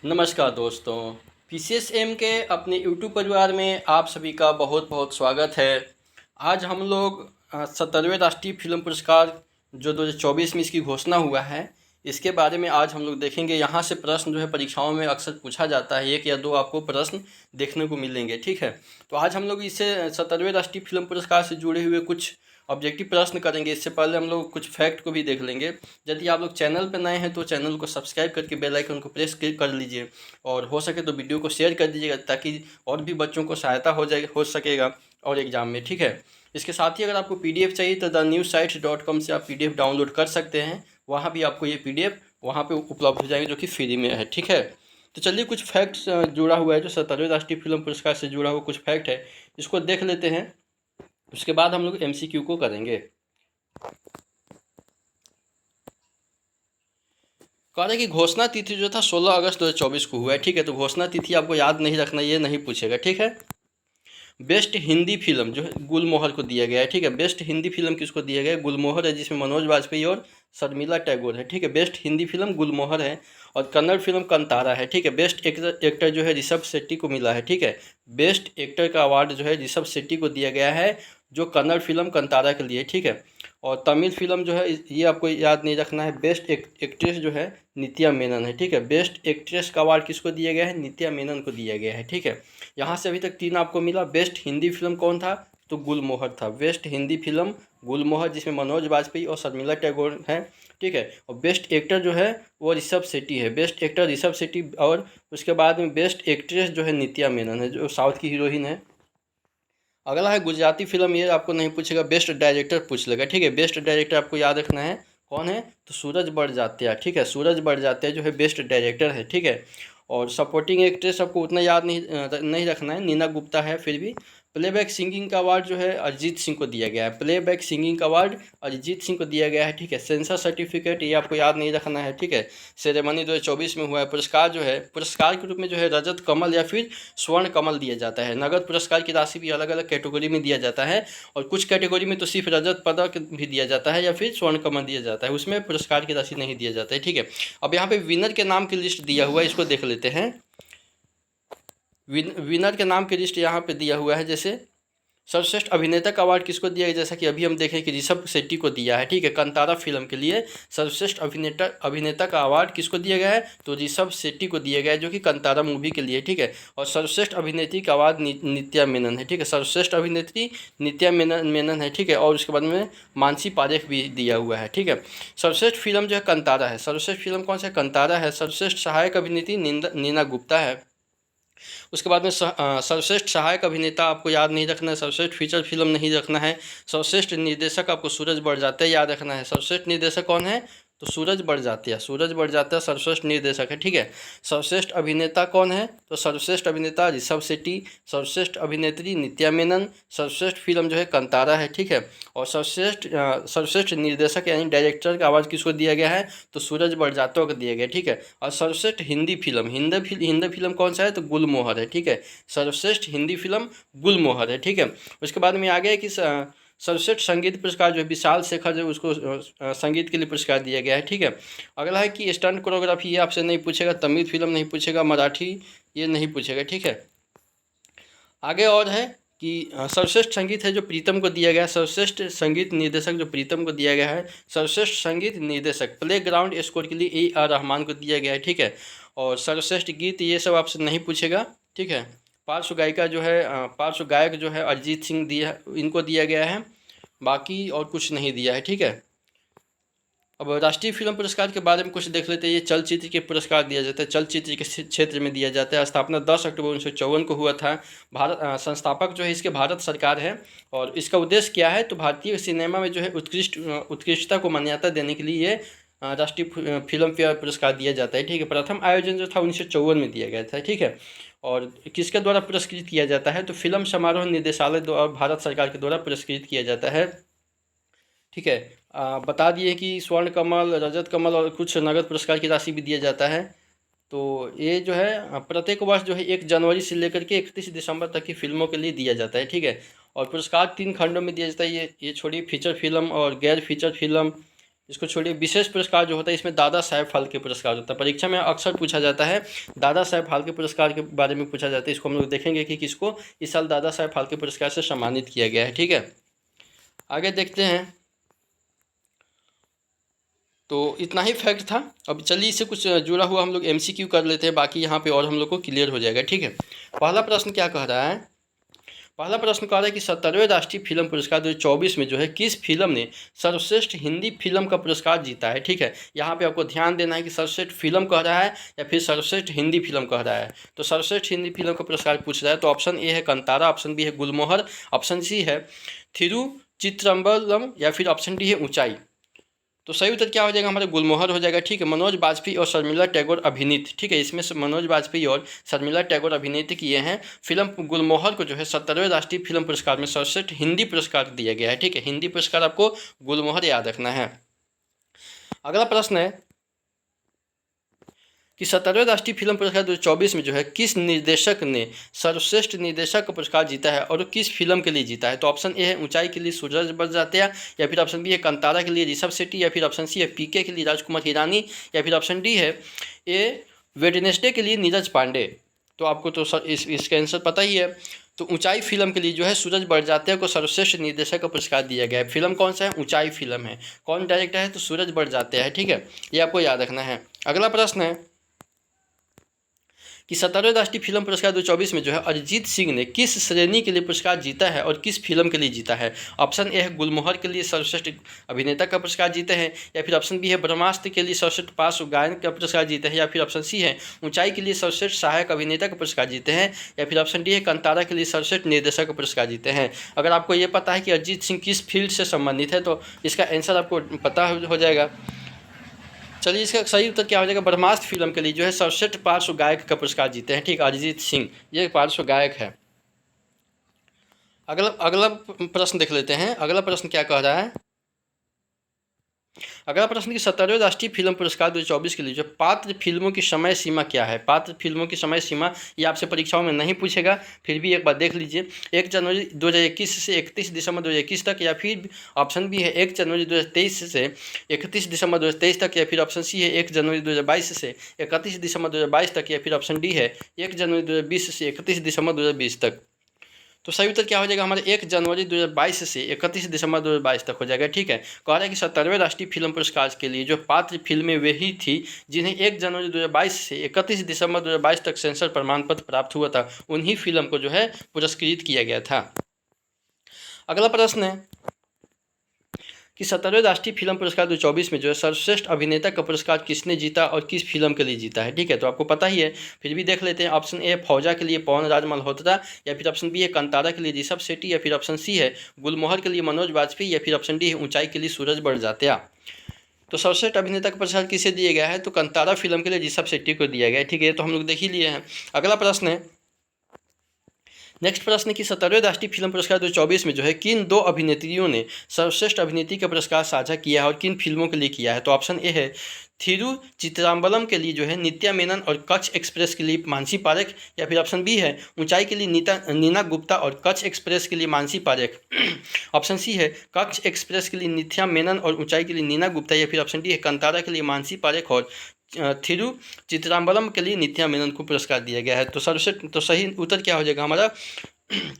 नमस्कार दोस्तों। पीसीएसएम के अपने यूट्यूब परिवार में आप सभी का बहुत बहुत स्वागत है। आज हम लोग 70वें राष्ट्रीय फिल्म पुरस्कार जो 2024 में इसकी घोषणा हुआ है, इसके बारे में आज हम लोग देखेंगे। यहाँ से प्रश्न जो है परीक्षाओं में अक्सर पूछा जाता है, एक या दो आपको प्रश्न देखने को मिलेंगे। ठीक है, तो आज हम लोग इसे 70वें राष्ट्रीय फिल्म पुरस्कार से जुड़े हुए कुछ ऑब्जेक्टिव प्रश्न करेंगे। इससे पहले हम लोग कुछ फैक्ट को भी देख लेंगे। यदि आप लोग चैनल पर नए हैं तो चैनल को सब्सक्राइब करके बेल आइकन को प्रेस कर लीजिए, और हो सके तो वीडियो को शेयर कर दीजिएगा ताकि और भी बच्चों को सहायता हो सकेगा और एग्ज़ाम में। ठीक है, इसके साथ ही अगर आपको पीडीएफ चाहिए तो thenewsites.com से आप पीडीएफ डाउनलोड कर सकते हैं। वहाँ भी आपको ये पीडीएफ वहाँ पे उपलब्ध हो जाएंगे, जो कि फ्री में है। ठीक है, तो चलिए कुछ फैक्ट्स जुड़ा हुआ है, जो 70वें राष्ट्रीय फिल्म पुरस्कार से जुड़ा हुआ कुछ फैक्ट है, इसको देख लेते हैं। उसके बाद हम लोग एमसीक्यू को करेंगे। कह रहे कि घोषणा तिथि जो था 16 अगस्त 2024 को हुआ है। ठीक है, तो घोषणा तिथि आपको याद नहीं रखना, ये नहीं पूछेगा। ठीक है, बेस्ट हिंदी फिल्म जो है गुलमोहर को दिया गया है। ठीक है, बेस्ट हिंदी फिल्म किसको दिया गया है? गुलमोहर है, जिसमें मनोज वाजपेयी और शर्मिला टैगोर है। ठीक है, बेस्ट हिंदी फिल्म गुलमोहर है। और कन्नड़ फिल्म कंतारा है। ठीक है, बेस्ट एक्टर जो है ऋषभ शेट्टी को मिला है। ठीक है, बेस्ट एक्टर का अवार्ड जो है ऋषभ शेट्टी को दिया गया है, जो कन्नड़ फिल्म कंतारा के लिए। ठीक है, और तमिल फिल्म जो है ये आपको याद नहीं रखना है, बेस्ट एक्ट्रेस जो है नित्या मेनन है। ठीक है, बेस्ट एक्ट्रेस का अवार्ड किसको दिया गया है? नित्या मेनन को दिया गया है। ठीक है, यहाँ से अभी तक 3 आपको मिला। बेस्ट हिंदी फिल्म कौन था? तो गुलमोहर था। बेस्ट हिंदी फिल्म गुलमोहर, जिसमें मनोज वाजपेयी और शर्मिला टैगोर हैं। ठीक है, और बेस्ट एक्टर जो है वो ऋषभ शेट्टी है। बेस्ट एक्टर ऋषभ शेट्टी, और उसके बाद में बेस्ट एक्ट्रेस जो है नित्या मेनन है, जो साउथ की हीरोइन है। अगला है गुजराती फिल्म, ये आपको नहीं पूछेगा, बेस्ट डायरेक्टर पूछ लेगा। ठीक है, बेस्ट डायरेक्टर आपको याद रखना है कौन है? तो सूरज बड़जात्या। ठीक है, सूरज बड़जात्या जो है बेस्ट डायरेक्टर है। ठीक है, और सपोर्टिंग एक्ट्रेस आपको उतना याद नहीं रखना है, नीना गुप्ता है। फिर भी प्लेबैक सिंगिंग का अवार्ड जो है अरिजीत सिंह को दिया गया है। प्लेबैक सिंगिंग का अवार्ड अरिजीत सिंह को दिया गया है। ठीक है, सेंसर सर्टिफिकेट ये आपको याद नहीं रखना है। ठीक है, सेरेमनी 2024 में हुआ है। पुरस्कार जो है, पुरस्कार के रूप में जो है रजत कमल या फिर स्वर्ण कमल दिया जाता है। नगद पुरस्कार की राशि भी अलग अलग कैटेगरी में दिया जाता है, और कुछ कैटेगरी में तो सिर्फ रजत पदक भी दिया जाता है या फिर स्वर्ण कमल दिया जाता है, उसमें पुरस्कार की राशि नहीं दिया जाता है। ठीक है, अब यहाँ पे विनर के नाम की लिस्ट दिया हुआ है, इसको देख लेते हैं। विनर के नाम की लिस्ट यहाँ पे दिया हुआ है। जैसे सर्वश्रेष्ठ अभिनेता का अवार्ड किसको दिया गया? जैसा कि अभी हम देखें कि ऋषभ शेट्टी को दिया है। ठीक है, कंतारा फिल्म के लिए सर्वश्रेष्ठ अभिनेता का अवार्ड किसको दिया गया है? तो ऋषभ शेट्टी को दिया गया है, जो कि कंतारा मूवी के लिए। ठीक है, और सर्वश्रेष्ठ अभिनेत्री का अवार्ड नित्या मेनन है। ठीक है, सर्वश्रेष्ठ अभिनेत्री नित्या मेनन है। ठीक है, और उसके बाद में मानसी पारेख भी दिया हुआ है। ठीक है, सर्वश्रेष्ठ फिल्म जो है कंतारा है। सर्वश्रेष्ठ फिल्म कौन सा है? कंतारा है। सर्वश्रेष्ठ सहायक अभिनेत्री नीना गुप्ता है। उसके बाद में सर्वश्रेष्ठ सहायक अभिनेता आपको याद नहीं रखना है, सर्वश्रेष्ठ फीचर फिल्म नहीं रखना है। सर्वश्रेष्ठ निर्देशक आपको सूरज बड़जात्या याद रखना है। सर्वश्रेष्ठ निर्देशक कौन है? तो सूरज बड़जात्या। सूरज बड़जात्या सर्वश्रेष्ठ निर्देशक है। ठीक है, सर्वश्रेष्ठ अभिनेता कौन है? तो सर्वश्रेष्ठ अभिनेता ऋषभ शेट्टी। सर्वश्रेष्ठ अभिनेत्री नित्या मेनन। सर्वश्रेष्ठ फिल्म जो है कंतारा है। ठीक है, और सर्वश्रेष्ठ निर्देशक यानी डायरेक्टर का अवार्ड किसको दिया गया है? तो सूरज बड़जात्या को दिया गया। ठीक है, और सर्वश्रेष्ठ हिंदी फिल्म कौन सा है? तो गुलमोहर है। ठीक है, सर्वश्रेष्ठ हिंदी फिल्म गुलमोहर है। ठीक है, उसके बाद में आ गया कि सर्वश्रेष्ठ संगीत पुरस्कार जो है विशाल शेखर जो उसको संगीत के लिए पुरस्कार दिया गया है। ठीक है, अगला है कि स्टंट कोरियोग्राफी, ये आपसे नहीं पूछेगा। तमिल फिल्म नहीं पूछेगा। मराठी ये नहीं पूछेगा। ठीक है, आगे और है कि सर्वश्रेष्ठ संगीत है जो प्रीतम को दिया गया है। सर्वश्रेष्ठ संगीत निर्देशक जो प्रीतम को दिया गया है। सर्वश्रेष्ठ संगीत निर्देशक प्ले ग्राउंड स्कोर के लिए A R रहमान को दिया गया है। ठीक है, और सर्वश्रेष्ठ गीत ये सब आपसे नहीं पूछेगा। ठीक है, पार्श्व गायिका जो है पार्श्व गायक जो है अरिजीत सिंह इनको दिया गया है, बाकी और कुछ नहीं दिया है। ठीक है, अब राष्ट्रीय फिल्म पुरस्कार के बारे में कुछ देख लेते हैं। ये चलचित्र के पुरस्कार दिया जाता है, चलचित्र के क्षेत्र में दिया जाता है। स्थापना 10 अक्टूबर 1954 को हुआ था। संस्थापक जो है इसके भारत सरकार है, और इसका उद्देश्य क्या है? तो भारतीय सिनेमा में जो है उत्कृष्टता को मान्यता देने के लिए ये राष्ट्रीय फिल्म फेयर पुरस्कार दिया जाता है। ठीक है, प्रथम आयोजन जो था 1954 में दिया गया था। ठीक है, और किसके द्वारा पुरस्कृत किया जाता है? तो फिल्म समारोह निदेशालय द्वारा भारत सरकार के द्वारा पुरस्कृत किया जाता है। ठीक है, बता दिए कि स्वर्ण कमल, रजत कमल और कुछ नगद पुरस्कार की राशि भी दिया जाता है। तो ये जो है प्रत्येक वर्ष जो है 1 जनवरी से लेकर के 31 दिसंबर तक की फिल्मों के लिए दिया जाता है। ठीक है, और पुरस्कार 3 खंडों में दिया जाता है। ये छोड़ी फीचर फिल्म और गैर फीचर फिल्म, इसको छोड़िए। विशेष पुरस्कार जो होता है इसमें दादा साहेब फाल्के पुरस्कार होता है, परीक्षा में अक्सर पूछा जाता है, दादा साहेब फाल्के पुरस्कार के बारे में पूछा जाता है। इसको हम लोग देखेंगे कि किसको इस साल दादा साहेब फाल्के पुरस्कार से सम्मानित किया गया है। ठीक है, आगे देखते हैं। तो इतना ही फैक्ट था। अब चलिए इससे कुछ जुड़ा हुआ हम लोग MCQ कर लेते हैं, बाकी यहाँ पे और हम लोग को क्लियर हो जाएगा। ठीक है, पहला प्रश्न क्या कह रहा है, पहला प्रश्न कह रहा है कि 70वें राष्ट्रीय फिल्म पुरस्कार 2024 में जो है किस फिल्म ने सर्वश्रेष्ठ हिंदी फिल्म का पुरस्कार जीता है। ठीक है, यहाँ पे आपको ध्यान देना है कि सर्वश्रेष्ठ फिल्म कह रहा है या फिर सर्वश्रेष्ठ हिंदी फिल्म कह रहा है। तो सर्वश्रेष्ठ हिंदी फिल्म का पुरस्कार पूछ रहा है, तो ऑप्शन ए है कंतारा, ऑप्शन बी है गुलमोहर, ऑप्शन सी है थिरुचित्रम्बलम या फिर ऑप्शन डी है ऊंचाई। तो सही उत्तर क्या हो जाएगा हमारा, गुलमोहर हो जाएगा। ठीक है, मनोज बाजपेयी और शर्मिला टैगोर अभिनीत। ठीक है, इसमें से मनोज बाजपेयी और शर्मिला टैगोर अभिनीत किए हैं फिल्म गुलमोहर को जो है 70वें राष्ट्रीय फिल्म पुरस्कार में सर्वश्रेष्ठ हिंदी पुरस्कार दिया गया है। ठीक है, हिंदी पुरस्कार आपको गुलमोहर याद रखना है। अगला प्रश्न है कि 70वें राष्ट्रीय फिल्म पुरस्कार 2024 में जो है किस निर्देशक ने सर्वश्रेष्ठ निर्देशक का पुरस्कार जीता है और किस फिल्म के लिए जीता है। तो ऑप्शन ए है ऊंचाई के लिए सूरज बरजात्या, या फिर ऑप्शन बी है कंतारा के लिए ऋषभ शेट्टी, या फिर ऑप्शन सी है PK के लिए राजकुमार हिरानी, या फिर ऑप्शन डी है ए वेडनेसडे के लिए नीरज पांडे। तो आपको तो इसका आंसर पता ही है। तो ऊंचाई फिल्म के लिए जो है सूरज बड़जात्या को सर्वश्रेष्ठ निर्देशक का पुरस्कार दिया गया है। फिल्म कौन सा है, ऊंचाई फिल्म है। कौन डायरेक्टर है, तो सूरज बड़जात्या है। ठीक है, ये आपको याद रखना है। अगला प्रश्न है कि 70वें राष्ट्रीय फिल्म पुरस्कार 2024 में जो है अरिजीत सिंह ने किस श्रेणी के लिए पुरस्कार जीता है और किस फिल्म के लिए जीता है। ऑप्शन ए है गुलमोहर के लिए सर्वश्रेष्ठ अभिनेता का पुरस्कार जीते हैं, या फिर ऑप्शन बी है ब्रह्मास्त्र के लिए सर्वश्रेष्ठ पार्श्व गायन का पुरस्कार जीते हैं, या फिर ऑप्शन सी है ऊंचाई के लिए सर्वश्रेष्ठ सहायक अभिनेता का पुरस्कार जीते हैं, या फिर ऑप्शन डी है कंतारा के लिए सर्वश्रेष्ठ निर्देशक का पुरस्कार जीते हैं। अगर आपको ये पता है कि अरिजीत सिंह किस फील्ड से संबंधित है तो इसका आंसर आपको पता हो जाएगा। चलिए, इसका सही उत्तर क्या हो जाएगा, ब्रह्मास्त्र फिल्म के लिए जो है सर्वश्रेष्ठ पार्श्व गायक का पुरस्कार जीते हैं। ठीक, अरिजीत सिंह ये पार्श्व गायक है। अगला अगला प्रश्न देख लेते हैं। अगला प्रश्न क्या कह रहा है, अगला प्रश्न की 70वें राष्ट्रीय फिल्म पुरस्कार 2024 के लिए जो पात्र फिल्मों की समय सीमा क्या है। पात्र फिल्मों की समय सीमा ये आपसे परीक्षाओं में नहीं पूछेगा, फिर भी एक बार देख लीजिए। 1 जनवरी 2021 से 31 दिसंबर 2021 तक, या फिर ऑप्शन बी है 1 जनवरी 2023 से 31 दिसंबर 2023 तक, या फिर ऑप्शन सी है 1 जनवरी 2022 से 31 दिसंबर 2022 तक, या फिर ऑप्शन डी है 1 जनवरी 2020 से 31 दिसंबर 2020 तक। तो सही उत्तर क्या हो जाएगा हमारे 1 जनवरी 2022 से 31 दिसंबर 2022 तक हो जाएगा। ठीक है, कह रहा है कि 70वें राष्ट्रीय फिल्म पुरस्कार के लिए जो पात्र फिल्में वे ही थी जिन्हें 1 जनवरी 2022 से 31 दिसंबर 2022 तक सेंसर प्रमाण पत्र प्राप्त हुआ था, उन्हीं फिल्म को जो है पुरस्कृत किया गया था। अगला प्रश्न है कि 70वें राष्ट्रीय फिल्म पुरस्कार 2024 में जो है सर्वश्रेष्ठ अभिनेता का पुरस्कार किसने जीता और किस फिल्म के लिए जीता है। ठीक है, तो आपको पता ही है, फिर भी देख लेते हैं। ऑप्शन ए फौजा के लिए पवन राज मल्होत्रा, या फिर ऑप्शन बी है कंतारा के लिए ऋषभ शेट्टी, या फिर ऑप्शन सी है गुलमोहर के लिए मनोज बाजपेयी, या फिर ऑप्शन डी है ऊंचाई के लिए सूरज बड़जात्या। तो सर्वश्रेष्ठ अभिनेता का पुरस्कार किसे दिया गया है, तो कंतारा फिल्म के लिए ऋषभ शेट्टी को दिया गया है। ठीक है, तो हम लोग देख ही लिए हैं। अगला प्रश्न है, नेक्स्ट प्रश्न की 70वें राष्ट्रीय फिल्म पुरस्कार 2024 में जो है किन दो अभिनेत्रियों ने सर्वश्रेष्ठ अभिनेत्री का पुरस्कार साझा किया है और किन फिल्मों के लिए किया है। तो ऑप्शन ए है थिरुचित्रम्बलम के लिए जो है नित्या मेनन और कच्छ एक्सप्रेस के लिए मानसी पारेख, या फिर ऑप्शन बी है ऊंचाई के लिए नीना गुप्ता और कच्छ एक्सप्रेस के लिए मानसी पारेख, ऑप्शन सी है कच्छ एक्सप्रेस के लिए नित्या मेनन और ऊंचाई के लिए नीना गुप्ता, या फिर ऑप्शन डी है कंतारा के लिए मानसी पारेख और थिरुचित्रम्बलम के लिए नित्या मेनन को पुरस्कार दिया गया है। तो सही उत्तर क्या हो जाएगा हमारा,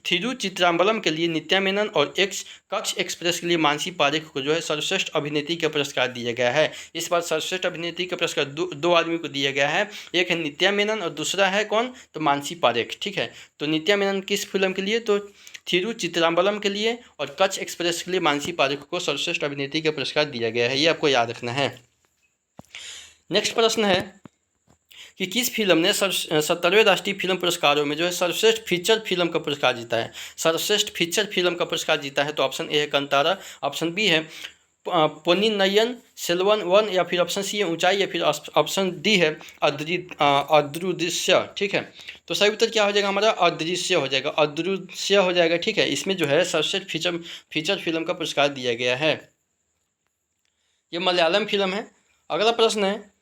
थिरुचित्रम्बलम के लिए नित्या मेनन और कच्छ एक्सप्रेस के लिए मानसी पारेख को जो है सर्वश्रेष्ठ अभिनेत्री का पुरस्कार दिया गया है। इस बार सर्वश्रेष्ठ अभिनेत्री का पुरस्कार दो आदमी को दिया गया है, एक है नित्या मेनन और दूसरा है कौन, तो मानसी पारेख। ठीक है, तो नित्या मेनन किस फिल्म के लिए, तो थिरुचित्रम्बलम के लिए, और कच्छ एक्सप्रेस के लिए मानसी पारेख को सर्वश्रेष्ठ अभिनेत्री का पुरस्कार दिया गया है। ये आपको याद रखना है। नेक्स्ट प्रश्न है कि किस फिल्म ने 70वें राष्ट्रीय फिल्म पुरस्कारों में जो है सर्वश्रेष्ठ फीचर फिल्म का पुरस्कार जीता है। सर्वश्रेष्ठ फीचर फिल्म का पुरस्कार जीता है, तो ऑप्शन ए है कंतारा, ऑप्शन बी है पोन्नियन सेल्वन वन, या फिर ऑप्शन सी है ऊंचाई, या फिर ऑप्शन डी है अदृश्य। ठीक है, तो सही उत्तर क्या हो जाएगा हमारा, अदृश्य हो जाएगा, अदृश्य हो जाएगा। ठीक है, इसमें जो है सर्वश्रेष्ठ फीचर फिल्म का पुरस्कार दिया गया है। ये मलयालम फिल्म है। अगला प्रश्न है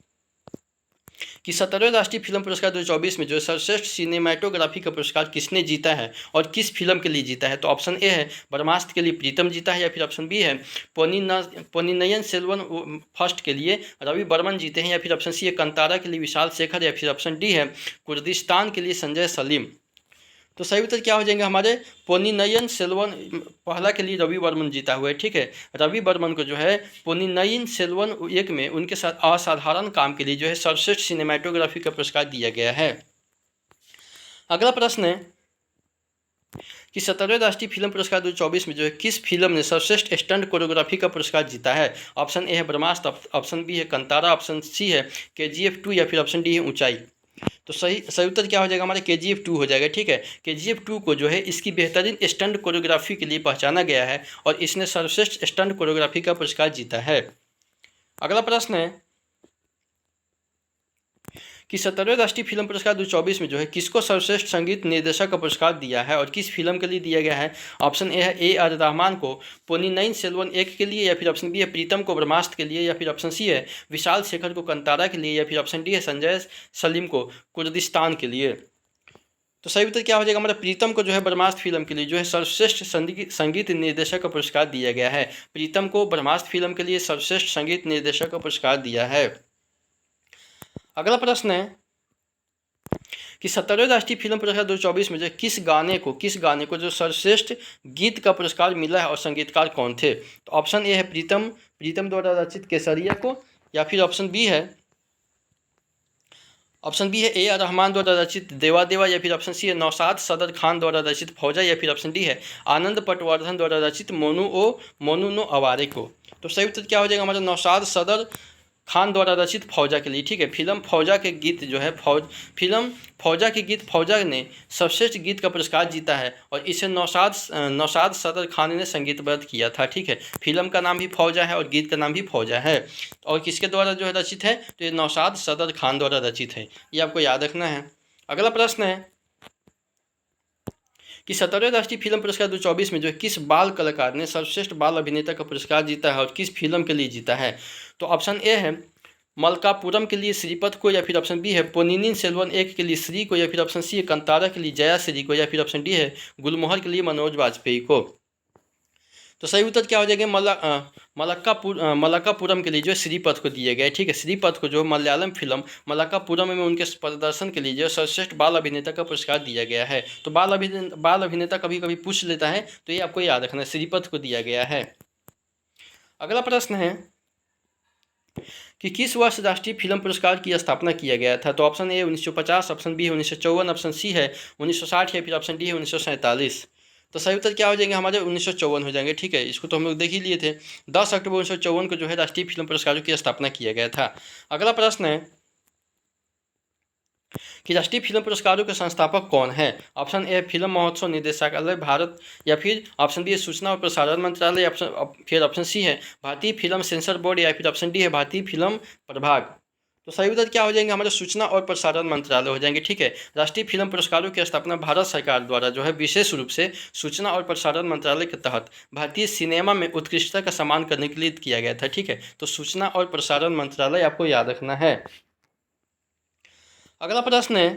कि 17वें राष्ट्रीय फिल्म पुरस्कार 2024 में जो है सर्वश्रेष्ठ सिनेमाटोग्राफी का पुरस्कार किसने जीता है और किस फिल्म के लिए जीता है। तो ऑप्शन ए है ब्रह्मास्त्र के लिए प्रीतम जीता है, या फिर ऑप्शन बी है पोन्नियिन सेल्वन फर्स्ट के लिए रवि बर्मन जीते हैं, या फिर ऑप्शन सी है कंतारा के लिए विशाल शेखर, या फिर ऑप्शन डी है कुर्दिस्तान के लिए संजय सलीम। तो सही उत्तर क्या हो जाएंगे हमारे पोन्नियिन सेल्वन पहला के लिए रवि बर्मन जीता हुआ है। ठीक है, रवि बर्मन को जो है पोन्नियिन सेल्वन एक में उनके साथ असाधारण काम के लिए जो है सर्वश्रेष्ठ सिनेमाटोग्राफी का पुरस्कार दिया गया है। अगला प्रश्न है कि 17वें राष्ट्रीय फिल्म पुरस्कार 2024 में जो है किस फिल्म ने सर्वश्रेष्ठ स्टंट कोरियोग्राफी का पुरस्कार जीता है। ऑप्शन ए है ब्रह्मास्त्र, ऑप्शन बी है कंतारा, ऑप्शन सी है KGF 2, या फिर ऑप्शन डी है ऊंचाई। तो सही उत्तर क्या हो जाएगा हमारे KGF 2 हो जाएगा। ठीक है, KGF 2 को जो है इसकी बेहतरीन स्टंट कोरियोग्राफी के लिए पहचाना गया है और इसने सर्वश्रेष्ठ स्टंट कोरियोग्राफी का पुरस्कार जीता है। अगला प्रश्न है कि 17वें राष्ट्रीय फिल्म पुरस्कार 2024 में जो है किसको सर्वश्रेष्ठ संगीत निर्देशक का पुरस्कार दिया है और किस फिल्म के लिए दिया गया है। ऑप्शन ए है AR रहमान को पोन्नियिन सेल्वन एक के लिए, या फिर ऑप्शन बी है प्रीतम को ब्रह्मास्त्र के लिए, या फिर ऑप्शन सी है विशाल शेखर को कंतारा के लिए, या फिर ऑप्शन डी है संजय सलीम को कुर्दिस्तान के लिए। तो सही उत्तर क्या हो जाएगा हमारा प्रीतम को जो है ब्रह्मास्त्र फिल्म के लिए जो है सर्वश्रेष्ठ संगीत निर्देशक का पुरस्कार दिया गया है। प्रीतम को ब्रह्मास्त्र फिल्म के लिए सर्वश्रेष्ठ संगीत निर्देशक का पुरस्कार दिया है। अगला प्रश्न है कि 17वें राष्ट्रीय फिल्म पुरस्कार 2024 में जो किस गाने को जो सर्वश्रेष्ठ गीत का पुरस्कार मिला है और संगीतकार कौन थे। तो ऑप्शन ए है प्रीतम द्वारा रचित केसरिया को, या फिर ऑप्शन बी है AR रहमान द्वारा रचित देवा देवा, या फिर ऑप्शन सी है नौशाद सदर खान द्वारा रचित फौजा, या फिर ऑप्शन डी है आनंद पटवर्धन द्वारा रचित मोनू नो अवारे को। तो सही उत्तर क्या हो जाएगा हमारा नौशाद सदर खान द्वारा रचित फौजा के लिए। ठीक है, फिल्म फौजा के गीत जो है फिल्म फौजा के गीत फौजा ने सर्वश्रेष्ठ गीत का पुरस्कार जीता है और इसे नौशाद सदर खान ने संगीतबद्ध किया था। ठीक है, फिल्म का नाम भी फौजा है और गीत का नाम भी फौजा है, और किसके द्वारा जो है रचित है, तो ये नौशाद सदर खान द्वारा रचित है, ये आपको याद रखना है। अगला प्रश्न है कि 17वें राष्ट्रीय फिल्म पुरस्कार 2024 में जो है किस बाल कलाकार ने सर्वश्रेष्ठ बाल अभिनेता का पुरस्कार जीता है और किस फिल्म के लिए जीता है। तो ऑप्शन ए है मलकापुरम के लिए श्रीपत को, या फिर ऑप्शन बी है पोन्नियिन सेल्वन एक के लिए श्री को, या फिर ऑप्शन सी है कंतारा के लिए जया श्री को, या फिर ऑप्शन डी है गुलमोहर के लिए मनोज वाजपेयी को। तो सही उत्तर क्या हो जाएगा मलक्कापुरम के लिए जो है श्रीपत को दिया गया है। ठीक है, श्रीपत को जो मलयालम फिल्म मलक्कापुरम में उनके प्रदर्शन के लिए जो सर्वश्रेष्ठ बाल अभिनेता का पुरस्कार दिया गया है। तो बाल अभिनेता कभी कभी पूछ लेता है, तो ये आपको याद रखना है, श्रीपत को दिया गया है। अगला प्रश्न है कि किस वर्ष राष्ट्रीय फिल्म पुरस्कार की स्थापना किया गया था। तो ऑप्शन ए 1950, ऑप्शन बी है 1954, ऑप्शन सी है 1960, या फिर ऑप्शन डी है 1947। तो सही उत्तर क्या हो जाएंगे हमारे 1954 हो जाएंगे। ठीक है, इसको तो हम लोग देख ही लिए थे। 10 अक्टूबर 1954 को जो है राष्ट्रीय फिल्म पुरस्कारों की स्थापना किया गया था। अगला प्रश्न है कि राष्ट्रीय फिल्म पुरस्कारों के संस्थापक कौन है। ऑप्शन ए फिल्म महोत्सव निदेशालय भारत, या फिर ऑप्शन बी है सूचना और प्रसारण मंत्रालय, फिर ऑप्शन सी है भारतीय फिल्म सेंसर बोर्ड, या फिर ऑप्शन डी है भारतीय फिल्म प्रभाग। तो सही उत्तर क्या हो जाएंगे हमारे सूचना और प्रसारण मंत्रालय हो जाएंगे। ठीक है, राष्ट्रीय फिल्म पुरस्कारों की स्थापना भारत सरकार द्वारा जो है विशेष रूप से सूचना और प्रसारण मंत्रालय के तहत भारतीय सिनेमा में उत्कृष्टता का सम्मान करने के लिए किया गया था। ठीक है, तो सूचना और प्रसारण मंत्रालय आपको याद रखना है। अगला प्रश्न है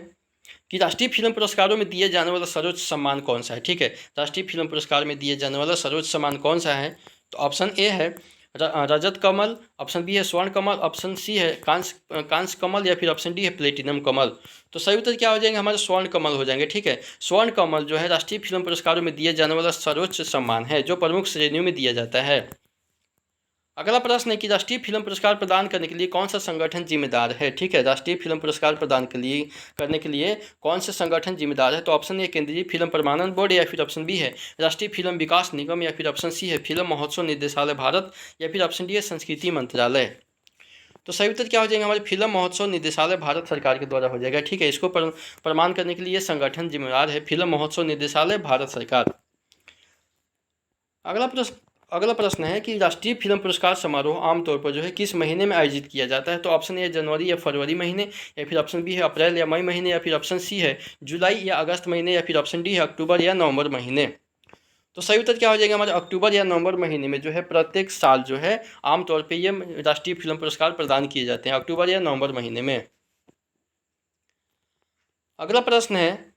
कि राष्ट्रीय फिल्म पुरस्कारों में दिए जाने वाला सर्वोच्च सम्मान कौन सा है। ठीक है, राष्ट्रीय फिल्म पुरस्कार में दिए जाने वाला सर्वोच्च सम्मान कौन सा है। तो ऑप्शन ए है रजत कमल, ऑप्शन बी है स्वर्ण कमल, ऑप्शन सी है कांस्य कमल, या फिर ऑप्शन डी है प्लेटिनम कमल। तो सही उत्तर क्या हो जाएंगे हमारे स्वर्ण कमल हो जाएंगे। ठीक है, स्वर्ण कमल जो है राष्ट्रीय फिल्म पुरस्कारों में दिए जाने वाला सर्वोच्च सम्मान है जो प्रमुख श्रेणियों में दिया जाता है। अगला प्रश्न है कि राष्ट्रीय फिल्म पुरस्कार प्रदान करने के लिए कौन सा संगठन जिम्मेदार है। ठीक है, राष्ट्रीय फिल्म पुरस्कार प्रदान करने के लिए कौन से संगठन जिम्मेदार है। तो ऑप्शन ए केंद्रीय फिल्म प्रमाणन बोर्ड, या फिर ऑप्शन बी है राष्ट्रीय फिल्म विकास निगम, या फिर ऑप्शन सी है फिल्म महोत्सव निदेशालय भारत, या फिर ऑप्शन डी है संस्कृति मंत्रालय। तो सही उत्तर क्या हो जाएगा हमारे फिल्म महोत्सव निदेशालय भारत सरकार के द्वारा हो जाएगा। ठीक है, इसको प्रमाण करने के लिए संगठन जिम्मेदार है फिल्म महोत्सव निदेशालय भारत सरकार। अगला प्रश्न है कि राष्ट्रीय फिल्म पुरस्कार समारोह आमतौर पर जो है किस महीने में आयोजित किया जाता है। तो ऑप्शन ए जनवरी या फरवरी महीने, या फिर ऑप्शन बी है अप्रैल या मई महीने, या फिर ऑप्शन सी है जुलाई या अगस्त महीने, या फिर ऑप्शन डी है अक्टूबर या नवंबर महीने। तो सही उत्तर क्या हो जाएगा हमारे अक्टूबर या नवंबर महीने में जो है प्रत्येक साल जो है आमतौर पर ये राष्ट्रीय फिल्म पुरस्कार प्रदान किए जाते हैं अक्टूबर या नवंबर महीने में। अगला प्रश्न है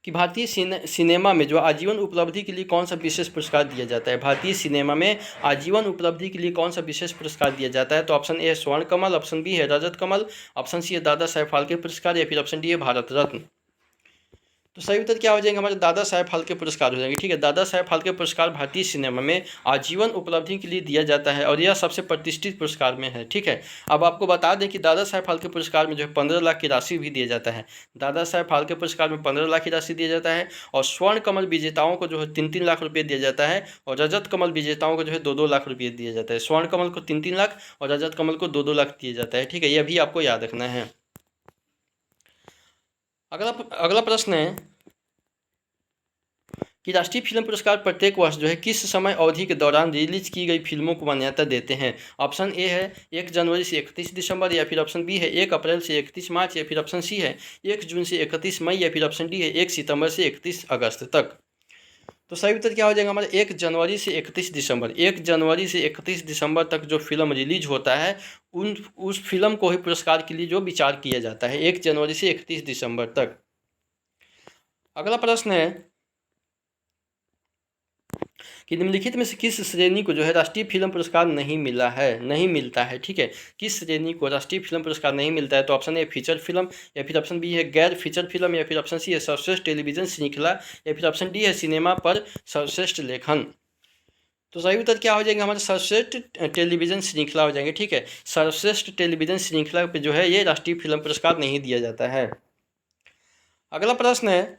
कि भारतीय सिनेमा में जो आजीवन उपलब्धि के लिए कौन सा विशेष पुरस्कार दिया जाता है। भारतीय सिनेमा में आजीवन उपलब्धि के लिए कौन सा विशेष पुरस्कार दिया जाता है। तो ऑप्शन ए है स्वर्ण कमल, ऑप्शन बी है रजत कमल, ऑप्शन सी है दादा साहेब फाल्के पुरस्कार, या फिर ऑप्शन डी है भारत रत्न। तो सही उत्तर क्या हो जाएंगे हमारे दादा साहेब फाल्के पुरस्कार हो जाएंगे। ठीक है, दादा साहेब फाल्के पुरस्कार भारतीय सिनेमा में आजीवन उपलब्धि के लिए दिया जाता है और यह सबसे प्रतिष्ठित पुरस्कार में है। ठीक है, अब आपको बता दें कि दादा साहेब फाल्के पुरस्कार में जो है 15 लाख की राशि भी दिया जाता है। दादा साहेब फाल्के पुरस्कार में 15 लाख की राशि दिया जाता है और स्वर्ण कमल विजेताओं को जो है 3-3 लाख रुपये दिया जाता है और रजत कमल विजेताओं को जो है 2-2 लाख रुपये दिया जाता है। स्वर्ण कमल को 3-3 लाख और रजत कमल को 2-2 लाख दिया जाता है। ठीक है, यह भी आपको याद रखना है। अगला प्रश्न है कि राष्ट्रीय फिल्म पुरस्कार प्रत्येक वर्ष जो है किस समय अवधि के दौरान रिलीज की गई फिल्मों को मान्यता देते हैं। ऑप्शन ए है 1 जनवरी से 31 दिसंबर, या फिर ऑप्शन बी है 1 अप्रैल से 31 मार्च, या फिर ऑप्शन सी है 1 जून से 31 मई, या फिर ऑप्शन डी है 1 सितंबर से 31 अगस्त तक। तो सही उत्तर क्या हो जाएगा हमारा 1 जनवरी से 31 दिसंबर। 1 जनवरी से 31 दिसंबर तक जो फिल्म रिलीज होता है उस फिल्म को ही पुरस्कार के लिए जो विचार किया जाता है, 1 जनवरी से 31 दिसंबर तक। अगला प्रश्न है कि निम्नलिखित में से किस श्रेणी को जो है राष्ट्रीय फिल्म पुरस्कार नहीं मिलता है। ठीक है, किस श्रेणी को राष्ट्रीय फिल्म पुरस्कार नहीं मिलता है। तो ऑप्शन ए फीचर फिल्म, या फिर ऑप्शन बी है गैर फीचर फिल्म, या फिर ऑप्शन सी है सर्वश्रेष्ठ टेलीविजन श्रृंखला, या फिर ऑप्शन डी है सिनेमा पर सर्वश्रेष्ठ लेखन। तो सही उत्तर क्या हो जाएगा हमारे सर्वश्रेष्ठ टेलीविजन श्रृंखला हो जाएंगे। ठीक है, सर्वश्रेष्ठ टेलीविजन श्रृंखला पे जो है ये राष्ट्रीय फिल्म पुरस्कार नहीं दिया जाता है। अगला प्रश्न है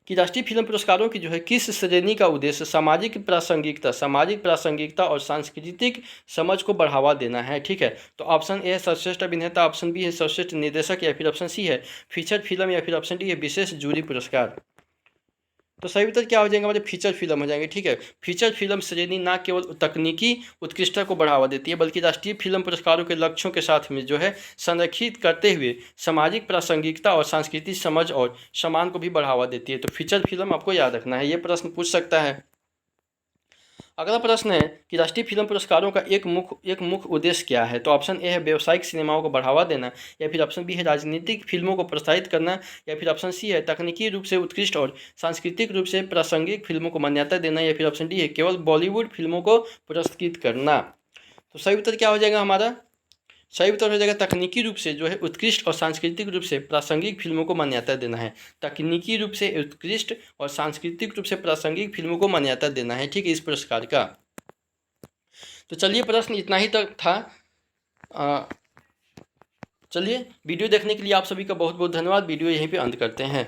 कि राष्ट्रीय फिल्म पुरस्कारों की जो है किस श्रेणी का उद्देश्य सामाजिक प्रासंगिकता और सांस्कृतिक समझ को बढ़ावा देना है। ठीक है, तो ऑप्शन ए है सर्वश्रेष्ठ अभिनेता, ऑप्शन बी है सर्वश्रेष्ठ निर्देशक, या फिर ऑप्शन सी है फीचर फिल्म, या फिर ऑप्शन डी है विशेष जूरी पुरस्कार। तो सही उत्तर क्या हो जाएंगे हमारे फीचर फिल्म हो जाएंगे। ठीक है, फीचर फिल्म श्रेणी न केवल तकनीकी उत्कृष्टता को बढ़ावा देती है बल्कि राष्ट्रीय फिल्म पुरस्कारों के लक्ष्यों के साथ में जो है संरक्षित करते हुए सामाजिक प्रासंगिकता और सांस्कृतिक समझ और सम्मान को भी बढ़ावा देती है। तो फीचर फिल्म आपको याद रखना है, ये प्रश्न पूछ सकता है। अगला प्रश्न है कि राष्ट्रीय फिल्म पुरस्कारों का एक मुख्य उद्देश्य क्या है। तो ऑप्शन ए है व्यावसायिक सिनेमाओं को बढ़ावा देना, या फिर ऑप्शन बी है राजनीतिक फिल्मों को प्रोत्साहित करना, या फिर ऑप्शन सी है तकनीकी रूप से उत्कृष्ट और सांस्कृतिक रूप से प्रासंगिक फिल्मों को मान्यता देना, या फिर ऑप्शन डी है केवल बॉलीवुड फिल्मों को पुरस्कृत करना। तो सही उत्तर क्या हो जाएगा हमारा, सही उत्तर हो जाएगा तकनीकी रूप से जो है उत्कृष्ट और सांस्कृतिक रूप से प्रासंगिक फिल्मों को मान्यता देना है। तकनीकी रूप से उत्कृष्ट और सांस्कृतिक रूप से प्रासंगिक फिल्मों को मान्यता देना है। ठीक है, इस पुरस्कार का। तो चलिए प्रश्न इतना ही तक था। चलिए वीडियो देखने के लिए आप सभी का बहुत बहुत धन्यवाद। वीडियो यहीं पे अंत करते हैं।